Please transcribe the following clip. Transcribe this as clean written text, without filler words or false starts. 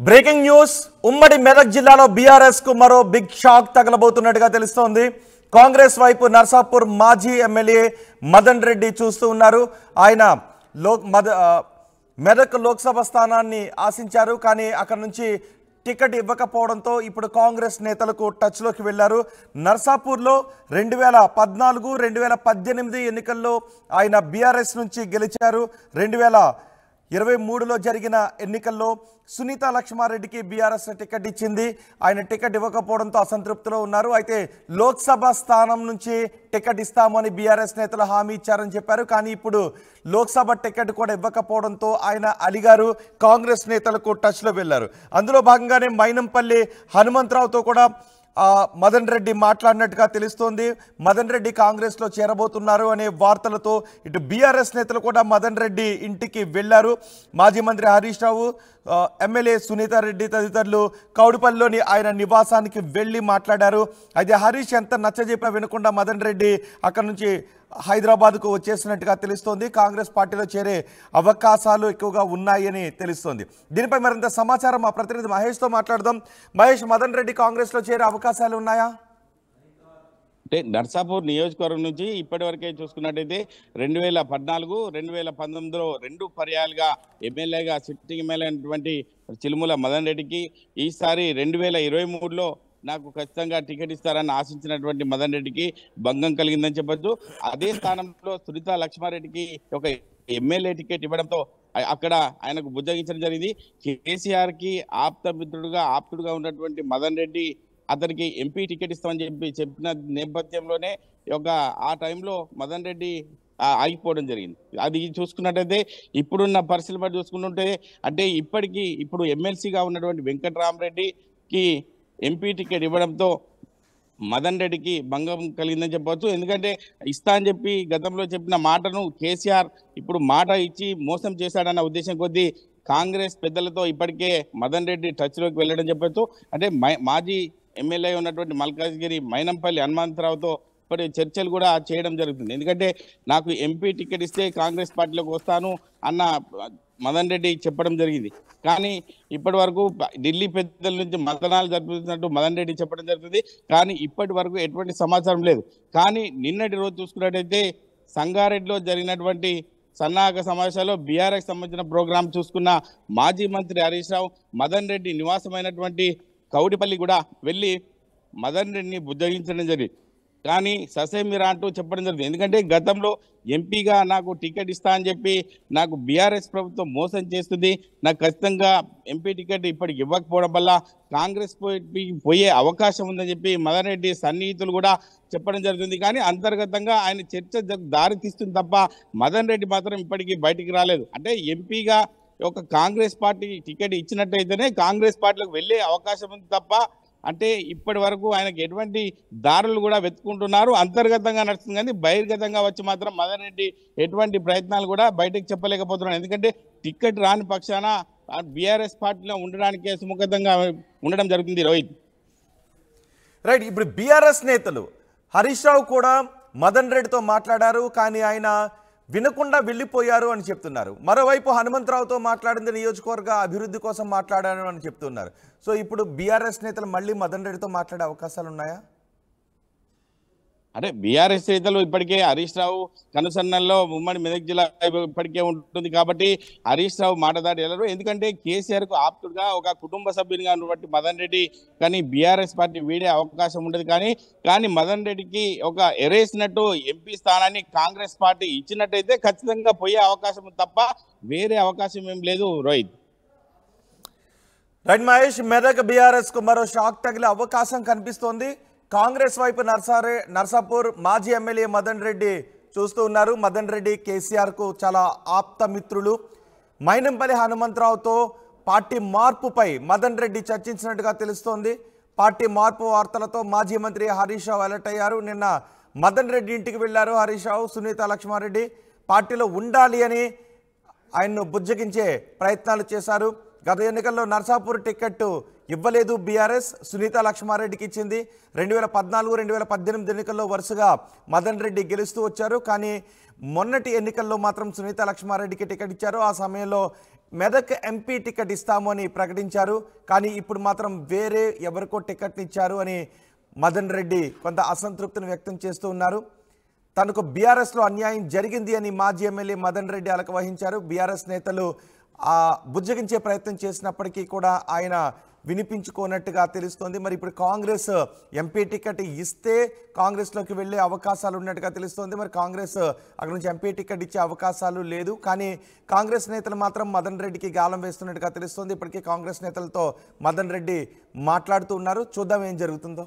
Breaking news ఉమ్మడి మెదక్ జిల్లాలో BRS కు మరో బిగ్ షాక్ తగలబోతున్నట్టుగా తెలుస్తోంది. కాంగ్రెస్ వైపు నర్సాపూర్ మాజీ ఎమ్మెల్యే మదన్ రెడ్డి చూస్తూ ఉన్నారు. ఆయన మెదక్ లోక్సభ స్థానాన్ని ఆశించారు, కానీ అక్కడ నుంచి టికెట్ ఇవ్వకపోవడంతో ఇప్పుడు కాంగ్రెస్ నేతలకు టచ్లోకి వెళ్లారు. నర్సాపూర్లో 2014, 2018 ఎన్నికల్లో ఆయన బీఆర్ఎస్ నుంచి గెలిచారు. 2023లో జరిగిన ఎన్నికల్లో సునీత లక్ష్మారెడ్డికి బీఆర్ఎస్ టికెట్ ఇచ్చింది. ఆయన టికెట్ ఇవ్వకపోవడంతో అసంతృప్తిలో ఉన్నారు. అయితే లోక్సభ స్థానం నుంచి టికెట్ ఇస్తామని బీఆర్ఎస్ నేతలు హామీ ఇచ్చారని చెప్పారు. కానీ ఇప్పుడు లోక్సభ టికెట్ కూడా ఇవ్వకపోవడంతో ఆయన అలిగారు. కాంగ్రెస్ నేతలకు టచ్లో వెళ్లారు. అందులో భాగంగానే మైనంపల్లి హనుమంతరావుతో కూడా మదన్ రెడ్డి మాట్లాడినట్టుగా తెలుస్తోంది. మదన్ రెడ్డి కాంగ్రెస్లో చేరబోతున్నారు అనే వార్తలతో ఇటు బీఆర్ఎస్ నేతలు కూడా మదన్ రెడ్డి ఇంటికి వెళ్లారు. మాజీ మంత్రి హరీష్ రావు, ఎమ్మెల్యే సునీత రెడ్డి తదితరులు కౌడుపల్లిలోని ఆయన నివాసానికి వెళ్లి మాట్లాడారు. అయితే హరీష్ ఎంత నచ్చజెప్పినా వినకుండా మదన్ రెడ్డి అక్కడ నుంచి హైదరాబాద్కు వచ్చేసినట్టుగా తెలుస్తోంది. కాంగ్రెస్ పార్టీలో చేరే అవకాశాలు ఎక్కువగా ఉన్నాయని తెలుస్తోంది. దీనిపై మరింత సమాచారం మా ప్రతినిధి మహేష్తో మాట్లాడదాం. మహేష్, మదన్ రెడ్డి కాంగ్రెస్లో చేరే అవకాశాలు ఉన్నాయా? అంటే నర్సాపూర్ నియోజకవర్గం నుంచి ఇప్పటి వరకే చూసుకున్నట్టయితే 2014, 2019లో 2 పర్యాలుగా ఎమ్మెల్యేగా సిట్టింగ్ ఎమ్మెల్యే అయినటువంటి చిలుముల మదన్ రెడ్డికి ఈసారి 2023లో నాకు ఖచ్చితంగా టికెట్ ఇస్తారని ఆశించినటువంటి మదన్ రెడ్డికి భంగం కలిగిందని చెప్పొచ్చు. అదే స్థానంలో సునీత లక్ష్మారెడ్డికి ఒక ఎమ్మెల్యే టికెట్ ఇవ్వడంతో అక్కడ ఆయనకు బుజ్జగించడం జరిగింది. కేసీఆర్ కి ఆప్తుడుగా ఉన్నటువంటి మదన్ రెడ్డి అతనికి ఎంపీ టికెట్ ఇస్తామని చెప్పిన నేపథ్యంలోనే ఆ టైంలో మదన్ రెడ్డి ఆగిపోవడం జరిగింది. అది చూసుకున్నట్టయితే ఇప్పుడున్న పరిస్థితులు బట్టి చూసుకుంటుంటే అంటే ఇప్పుడు ఎమ్మెల్సీగా ఉన్నటువంటి వెంకటరామరెడ్డికి ఎంపీ టికెట్ ఇవ్వడంతో మదన్ రెడ్డికి భంగం కలిగిందని చెప్పవచ్చు. ఎందుకంటే ఇస్తా అని చెప్పి గతంలో చెప్పిన మాటను కేసీఆర్ ఇప్పుడు మాట ఇచ్చి మోసం చేశాడన్న ఉద్దేశం కొద్దీ కాంగ్రెస్ పెద్దలతో ఇప్పటికే మదన్ రెడ్డి టచ్లోకి వెళ్ళడం చెప్పొచ్చు. అంటే మాజీ ఎమ్మెల్యే ఉన్నటువంటి మల్కాజ్గిరి మైనంపల్లి హనుమంతరావుతో ఇప్పటి చర్చలు కూడా చేయడం జరుగుతుంది. ఎందుకంటే నాకు ఎంపీ టికెట్ ఇస్తే కాంగ్రెస్ పార్టీలోకి వస్తాను అన్న మదన్ రెడ్డి చెప్పడం జరిగింది. కానీ ఇప్పటి వరకు ఢిల్లీ పెద్దల నుంచి మతనాలు జరుపుతున్నట్టు మదన్ రెడ్డి చెప్పడం జరుగుతుంది. కానీ ఇప్పటి వరకు ఎటువంటి సమాచారం లేదు. కానీ నిన్నటి రోజు చూసుకున్నట్టయితే సంగారెడ్డిలో జరిగినటువంటి సన్నాహక సమావేశాల్లో బీఆర్ఎస్ సంబంధించిన ప్రోగ్రాం చూసుకున్న మాజీ మంత్రి హరీష్ రావు మదన్ రెడ్డి నివాసమైనటువంటి కౌడిపల్లి కూడా వెళ్ళి మదన్ రెడ్డిని బుజ్జగించడం జరిగింది. కానీ ససేమిరా అంటూ చెప్పడం జరిగింది. ఎందుకంటే గతంలో ఎంపీగా నాకు టికెట్ ఇస్తా అని చెప్పి నాకు బీఆర్ఎస్ ప్రభుత్వం మోసం చేస్తుంది, నాకు ఖచ్చితంగా ఎంపీ టికెట్ ఇప్పటికి ఇవ్వకపోవడం వల్ల కాంగ్రెస్ పోయే అవకాశం ఉందని చెప్పి మదన్ రెడ్డి సన్నిహితులు కూడా చెప్పడం జరుగుతుంది. కానీ అంతర్గతంగా ఆయన చర్చ దారి తీస్తుంది తప్ప మదన్ రెడ్డి మాత్రం ఇప్పటికీ బయటికి రాలేదు. అంటే ఎంపీగా కాంగ్రెస్ పార్టీ టికెట్ ఇచ్చినట్టయితేనే కాంగ్రెస్ పార్టీలోకి వెళ్ళే అవకాశం ఉంది తప్ప అంటే ఇప్పటి వరకు ఆయనకు ఎటువంటి దారులు కూడా వెతుకుంటున్నారు. అంతర్గతంగా నడుస్తుంది, కానీ బహిర్గతంగా వచ్చి మాత్రం మదన్ రెడ్డి ఎటువంటి ప్రయత్నాలు కూడా బయటకు చెప్పలేకపోతున్నారు. ఎందుకంటే టికెట్ రాని పక్షాన బీఆర్ఎస్ పార్టీలో ఉండడానికే సుముఖతంగా ఉండడం జరుగుతుంది. రోహిత్, రైట్. ఇప్పుడు బీఆర్ఎస్ నేతలు హరీష్ రావు కూడా మదన్ రెడ్డితో మాట్లాడారు, కానీ ఆయన వినకుండా వెళ్ళిపోయారు అని చెప్తున్నారు. మరోవైపు హనుమంతరావుతో మాట్లాడింది నియోజకవర్గ అభివృద్ధి కోసం మాట్లాడారు అని చెప్తున్నారు. సో ఇప్పుడు బీఆర్ఎస్ నేతలు మళ్ళీ మదన్ రెడ్డితో మాట్లాడే అవకాశాలు ఉన్నాయా? అంటే బీఆర్ఎస్ నేతలు ఇప్పటికే హరీష్ రావు కనుసన్నల్లో ఉమ్మడి మెదక్ జిల్లా ఇప్పటికే ఉంటుంది కాబట్టి హరీష్ రావు మాట దాటి వెళ్ళరు. ఎందుకంటే కేసీఆర్ కు ఆప్తుడుగా ఒక కుటుంబ సభ్యునిగా ఉన్నటువంటి మదన్ రెడ్డి కానీ బీఆర్ఎస్ పార్టీ వీడే అవకాశం ఉండదు. కానీ మదన్ రెడ్డికి ఎరేసినట్టు ఎంపీ స్థానాన్ని కాంగ్రెస్ పార్టీ ఇచ్చినట్టయితే ఖచ్చితంగా పోయే అవకాశం తప్ప వేరే అవకాశం ఏం లేదు. రోహిత్, రైట్ మహేష్, మెదక్ బీఆర్ఎస్ కు మరో షాక్ తగిలే అవకాశం కనిపిస్తోంది. కాంగ్రెస్ వైపు నర్సాపూర్ మాజీ ఎమ్మెల్యే మదన్ రెడ్డి చూస్తూ ఉన్నారు. మదన్ రెడ్డి కేసీఆర్ కు చాలా ఆప్త మిత్రులు. మైనంపల్లి హనుమంతరావుతో పార్టీ మార్పుపై మదన్ రెడ్డి చర్చించినట్టుగా తెలుస్తోంది. పార్టీ మార్పు వార్తలతో మాజీ మంత్రి హరీష్ రావు అలర్ట్ అయ్యారు. నిన్న మదన్ రెడ్డి ఇంటికి వెళ్లారు హరీష్ రావు. సునీత లక్ష్మారెడ్డి పార్టీలో ఉండాలి అని ఆయన్ను బుజ్జగించే ప్రయత్నాలు చేశారు. గత ఎన్నికల్లో నర్సాపూర్ టికెట్ ఇవ్వలేదు బీఆర్ఎస్, సునీత లక్ష్మారెడ్డికి ఇచ్చింది. 2014, 2018 ఎన్నికల్లో వరుసగా మదన్ రెడ్డి గెలుస్తూ వచ్చారు. కానీ మొన్నటి ఎన్నికల్లో మాత్రం సునీత లక్ష్మారెడ్డికి టికెట్ ఇచ్చారు. ఆ సమయంలో మెదక్ ఎంపీ టికెట్ ఇస్తాము అని ప్రకటించారు. కానీ ఇప్పుడు మాత్రం వేరే ఎవరికో టికెట్ని ఇచ్చారు అని మదన్ రెడ్డి కొంత అసంతృప్తిని వ్యక్తం చేస్తూ ఉన్నారు. తనకు బీఆర్ఎస్లో అన్యాయం జరిగింది అని మాజీ ఎమ్మెల్యే మదన్ రెడ్డి అలక వహించారు. బీఆర్ఎస్ నేతలు బుజ్జగించే ప్రయత్నం చేసినప్పటికీ కూడా ఆయన వినిపించుకోనట్టుగా తెలుస్తోంది. మరి ఇప్పుడు కాంగ్రెస్ ఎంపీ టికెట్ ఇస్తే కాంగ్రెస్లోకి వెళ్ళే అవకాశాలు ఉన్నట్టుగా తెలుస్తోంది. మరి కాంగ్రెస్ అక్కడ నుంచి ఎంపీ టికెట్ ఇచ్చే అవకాశాలు లేదు. కానీ కాంగ్రెస్ నేతలు మాత్రం మదన్ రెడ్డికి గాలం వేస్తున్నట్టుగా తెలుస్తోంది. ఇప్పటికే కాంగ్రెస్ నేతలతో మదన్ రెడ్డి మాట్లాడుతూ ఉన్నారు. చూద్దాం ఏం జరుగుతుందో.